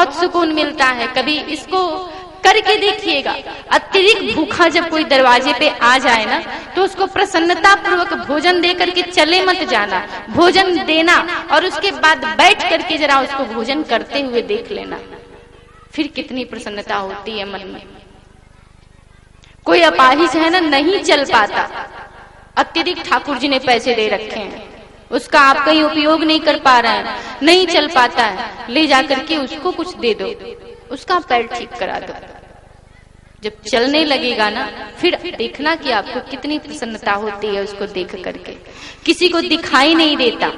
बहुत सुकून मिलता है। कभी इसको करके देखिएगा। अत्यधिक भूखा जब कोई दरवाजे पे आ जाए ना, तो उसको प्रसन्नता पूर्वक भोजन दे करके चले मत जाना, भोजन देना और उसके बाद बैठ करके जरा उसको भोजन करते हुए देख लेना, फिर कितनी प्रसन्नता होती है मन में। कोई अपाहिज है ना, नहीं चल पाता, अत्यधिक ठाकुर जी ने पैसे दे रखे हैं, उसका आप कहीं उपयोग नहीं कर पा रहे हैं, नहीं चल पाता है, ले जाकर के उसको कुछ दे दो, उसका पैर ठीक करा दो। जब चलने लगेगा ना, फिर देखना कि आपको कितनी प्रसन्नता होती है उसको देख करके। किसी को दिखाई नहीं देता,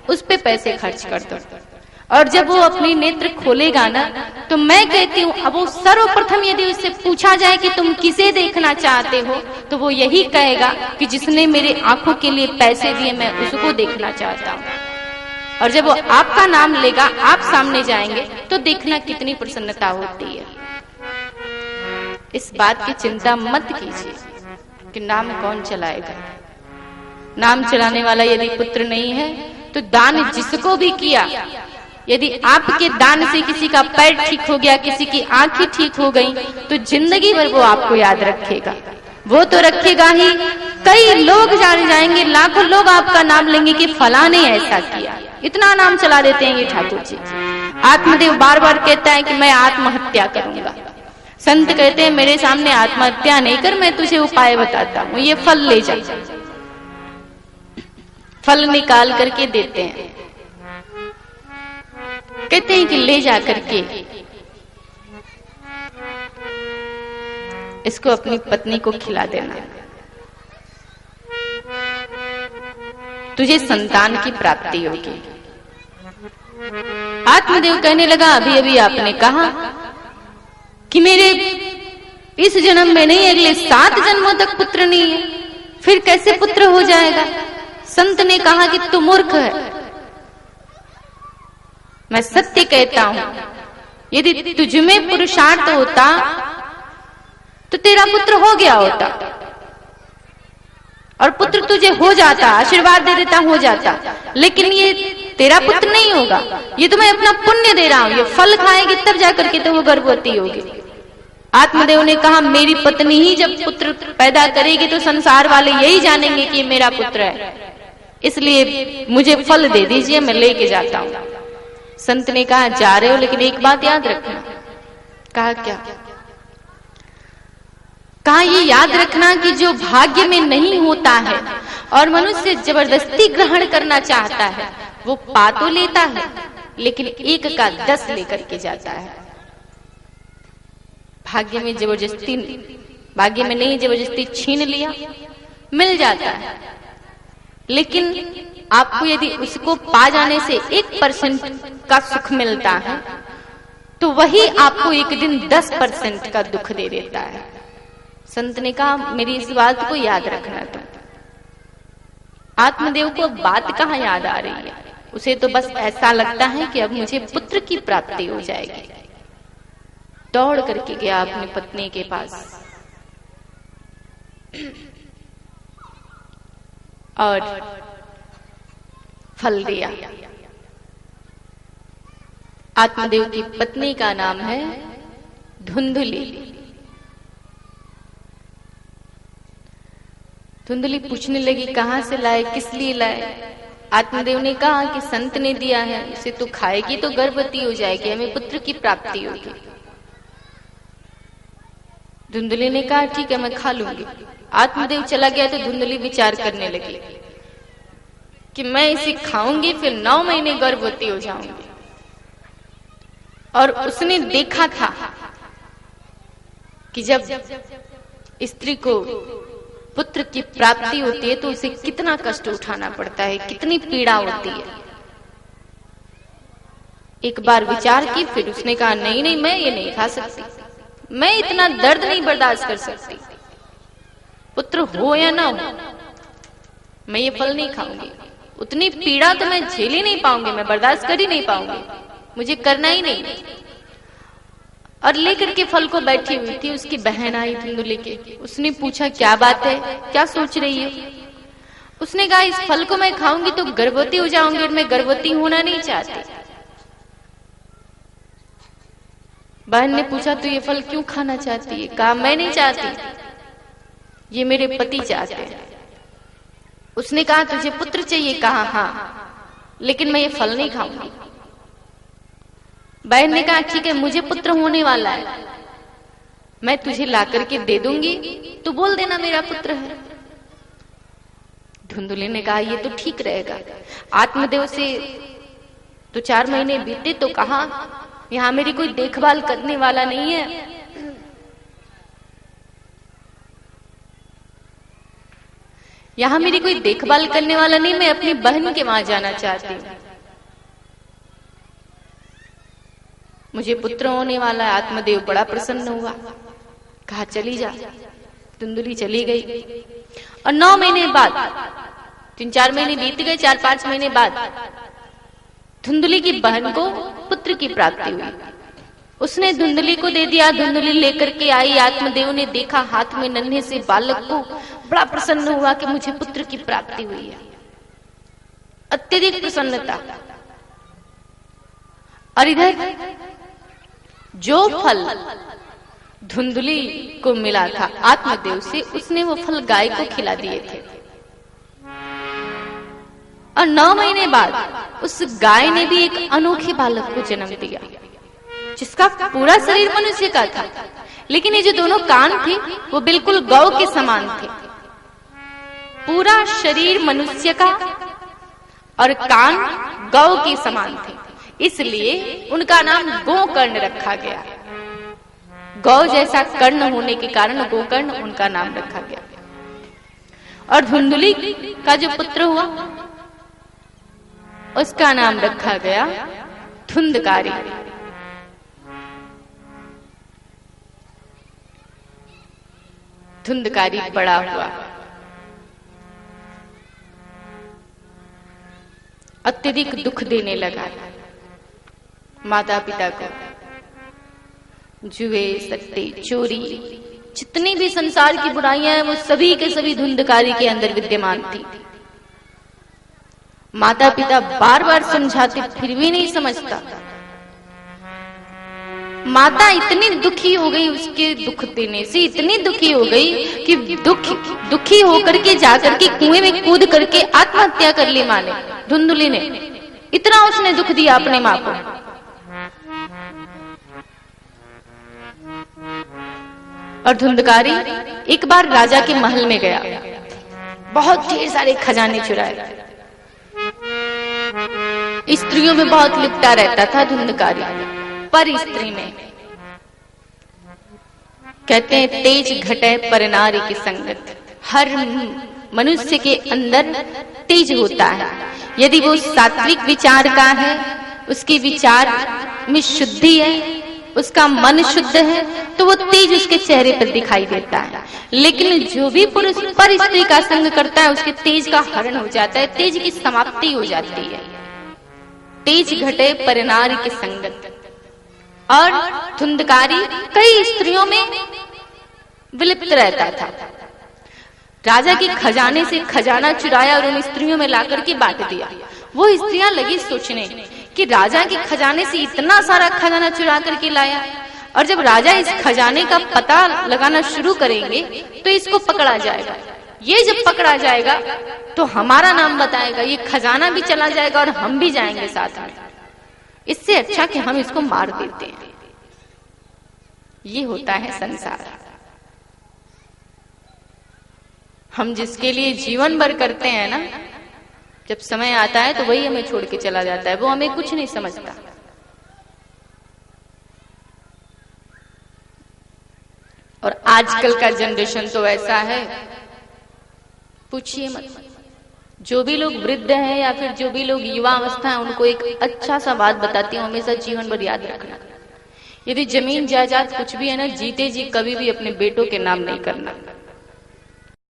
उस पे पैसे खर्च कर दो, और जब वो अपने नेत्र खोलेगा ना, तो मैं कहती हूँ अब वो सर्वप्रथम यदि उससे पूछा जाए कि तुम किसे देखना चाहते हो, तो वो यही कहेगा कि जिसने मेरे आंखों के लिए पैसे दिए मैं उसको देखना चाहता हूँ। और जब वो आपका नाम लेगा, आप सामने जाएंगे, तो देखना कितनी प्रसन्नता होती है। इस बात की चिंता मत कीजिए कि नाम कौन चलाएगा। नाम चलाने वाला यदि पुत्र नहीं है, तो दान जिसको भी किया, यदि आपके दान से किसी का पैर ठीक हो गया, किसी की आंखें ठीक हो गई, तो जिंदगी भर वो आपको याद रखेगा। वो तो रखेगा ही, कई लोग जान जाएंगे, लाखों लोग आपका नाम लेंगे कि फला ने ऐसा किया। इतना नाम चला देते हैं ये ठाकुर जी। आत्मदेव बार बार कहता है कि मैं आत्महत्या करूंगा। संत कहते हैं मेरे सामने आत्महत्या नहीं कर, मैं तुझे उपाय बताता हूँ, ये फल ले जा। फल निकाल करके देते हैं, कहते हैं कि ले जा करके इसको अपनी पत्नी को खिला देना, तुझे संतान की प्राप्ति होगी। आत्मदेव कहने लगा अभी अभी आपने कहा कि मेरे इस जन्म में नहीं, अगले 7 जन्मों तक पुत्र नहीं है, फिर कैसे पुत्र हो जाएगा? संत ने कहा कि तू मूर्ख है, मैं सत्य कहता हूं, यदि तुझमें पुरुषार्थ होता तो तेरा पुत्र हो गया होता, और पुत्र तुझे हो जाता, आशीर्वाद दे देता, हो जाता, लेकिन ये तेरा पुत्र नहीं होगा, ये तो मैं अपना पुण्य दे रहा हूं, ये फल खाएगी तब जाकर के तो वो गर्भवती होगी। आत्मदेव ने कहा मेरी पत्नी ही जब पुत्र पैदा करेगी तो संसार वाले यही जानेंगे कि मेरा पुत्र है, इसलिए मुझे फल दे दीजिए, मैं लेके जाता हूं। संत ने कहा जा रहे हो, लेकिन एक बात याद रखना। कहा क्या? कहा ये याद रखना कि जो भाग्य में नहीं होता है और मनुष्य जबरदस्ती ग्रहण करना चाहता है, वो पा तो लेता है, लेकिन 1 का 10 लेकर के जाता है। भाग्य में जबरदस्ती, भाग्य में नहीं जबरदस्ती छीन लिया, मिल जाता है, लेकिन आपको यदि उसको पा जाने से 1% का सुख मिलता है, तो वही आपको एक दिन 10% का दुख दे देता है। संत ने कहा मेरी इस बात को याद रखना तुम। आत्मदेव को बात कहाँ याद आ रही है, उसे तो बस ऐसा लगता है कि अब मुझे पुत्र की प्राप्ति हो जाएगी। दौड़ करके गया अपनी पत्नी के पास और फल दिया। आत्मदेव की पत्नी का नाम है धुंधली। धुंधली पूछने लगी कहां से लाए, किस लिए लाए? आत्मदेव ने कहा कि संत ने दिया है, इसे तो खाएगी तो गर्भवती हो जाएगी, हमें पुत्र की प्राप्ति होगी। धुंधली ने कहा ठीक है मैं खा लूंगी। आत्मदेव चला गया तो धुंधली विचार करने लगी कि मैं इसे खाऊंगी, फिर 9 महीने गर्भवती हो जाऊंगी। और उसने देखा था कि जब स्त्री को पुत्र की प्राप्ति होती है तो उसे कितना कष्ट उठाना पड़ता है, कितनी पीड़ा होती है। एक बार विचार की, फिर उसने कहा नहीं नहीं मैं ये नहीं खा सकती, मैं इतना दर्द नहीं बर्दाश्त कर सकती, पुत्र हो या ना हो मैं ये फल नहीं खाऊंगी, उतनी पीड़ा तो मैं झेल ही नहीं पाऊंगी, मैं बर्दाश्त कर ही नहीं पाऊंगी, मुझे करना ही नहीं। और लेकर के फल को बैठी हुई थी, उसकी बहन आई धुंधली के। उसने पूछा क्या बात है, क्या सोच रही है? उसने कहा इस फल को मैं खाऊंगी तो गर्भवती हो जाऊंगी और मैं गर्भवती होना नहीं चाहती। बहन ने पूछा तो ये फल क्यों खाना चाहती है? कहा मैं नहीं चाहती, ये मेरे पति चाहते हैं। उसने कहा तुझे पुत्र चाहिए? कहा हाँ, लेकिन मैं ये फल नहीं खाऊंगी। बहन ने कहा ठीक है, मुझे पुत्र होने वाला है, मैं तुझे ला करके दे दूंगी, तू बोल देना मेरा पुत्र है। धुंधुली ने कहा ये तो ठीक रहेगा। आत्मदेव से तो 4 महीने बीते तो कहा यहाँ मेरी कोई देखभाल करने वाला नहीं है, यहाँ मेरी कोई देखभाल करने वाला नहीं, मैं अपनी बहन के वहां जाना चाहती हूँ, मुझे पुत्र होने वाला है। आत्मदेव बड़ा प्रसन्न हुआ, कहा चली जा। धुंधुली चली गई और 9 महीने बाद, 3-4 महीने बीत गए, 4-5 महीने बाद धुंधुली की बहन को पुत्र की प्राप्ति हुई। उसने धुंधुली को दे दिया। धुंधुली लेकर के आई। आत्मदेव ने देखा हाथ में नन्हे से बालक को, बड़ा प्रसन्न हुआ कि मुझे पुत्र की प्राप्ति हुई है। अत्यधिक प्रसन्नता। और इधर जो फल धुंधुली को मिला था आत्मदेव से, उसने वो फल गाय को खिला दिए थे। और 9 महीने बाद उस गाय ने भी एक अनोखे बालक को जन्म दिया, जिसका पूरा शरीर मनुष्य का था, लेकिन ये जो दोनों कान थे वो बिल्कुल गौ के समान थे। पूरा शरीर मनुष्य का और कान गौ के समान थे, इसलिए उनका नाम गोकर्ण रखा गया। गौ जैसा कर्ण होने के कारण गोकर्ण उनका नाम रखा गया। और धुंधुली का जो पुत्र हुआ उसका नाम रखा गया धुंधकारी। धुंधकारी बड़ा हुआ, अत्यधिक दुख देने लगा माता पिता को। जुए, सट्टे, चोरी, जितनी भी संसार की बुराइयां हैं वो सभी के सभी धुंधकारी के अंदर विद्यमान थी। माता पिता बार बार समझाते फिर भी नहीं समझता। माता इतनी दुखी हो गई, उसके दुख देने से इतनी दुखी हो गई कि दुखी होकर के जाकर के कुएं में कूद करके आत्महत्या कर ली माँ ने, धुंधुली ने। इतना उसने दुख दिया अपने माँ को। और धुंधकारी एक बार राजा के महल में गया, बहुत ढेर सारे खजाने चुराए। स्त्रियों में बहुत लिपटा रहता था धुंधकारी, पर स्त्री में कहते हैं तेज घटे पर नारी की संगत। हर मनुष्य के अंदर तेज होता है, यदि वो सात्विक विचार का है, उसके विचार में शुद्धि है, उसका मन शुद्ध है, तो वो तेज उसके चेहरे पर दिखाई देता है। लेकिन जो भी पुरुष पर स्त्री का संग करता है उसके तेज का हरण हो जाता है, तेज की समाप्ति हो जाती है। तेज घटे पर नारी की संगत। और धुंधकारी कई स्त्रियों में विलिप्त रहता था। राजा के खजाने से खजाना चुराया और उन स्त्रियों में लाकर के बांट दिया। वो स्त्रियां लगी सोचने कि राजा के खजाने से इतना सारा खजाना चुरा करके लाया, और जब राजा इस खजाने का पता लगाना शुरू करेंगे तो इसको पकड़ा जाएगा। ये जब पकड़ा जाएगा तो हमारा नाम बताएगा, ये खजाना भी चला जाएगा और हम भी जाएंगे साथ में। इससे अच्छा कि हम इसको मार देते हैं। ये होता है संसार। हम जिसके लिए जीवन भर करते हैं ना, जब समय आता है तो वही हमें छोड़ के चला जाता है, वो हमें कुछ नहीं समझता। और आजकल का जनरेशन तो ऐसा है, पूछिए मत। जो भी लोग वृद्ध हैं या फिर जो भी लोग युवा अवस्था है, उनको एक अच्छा सा बात बताती हूँ, हमेशा जीवन भर याद रखना। यदि जमीन जायदाद कुछ भी है ना, जीते जी कभी भी अपने बेटों के नाम नहीं करना।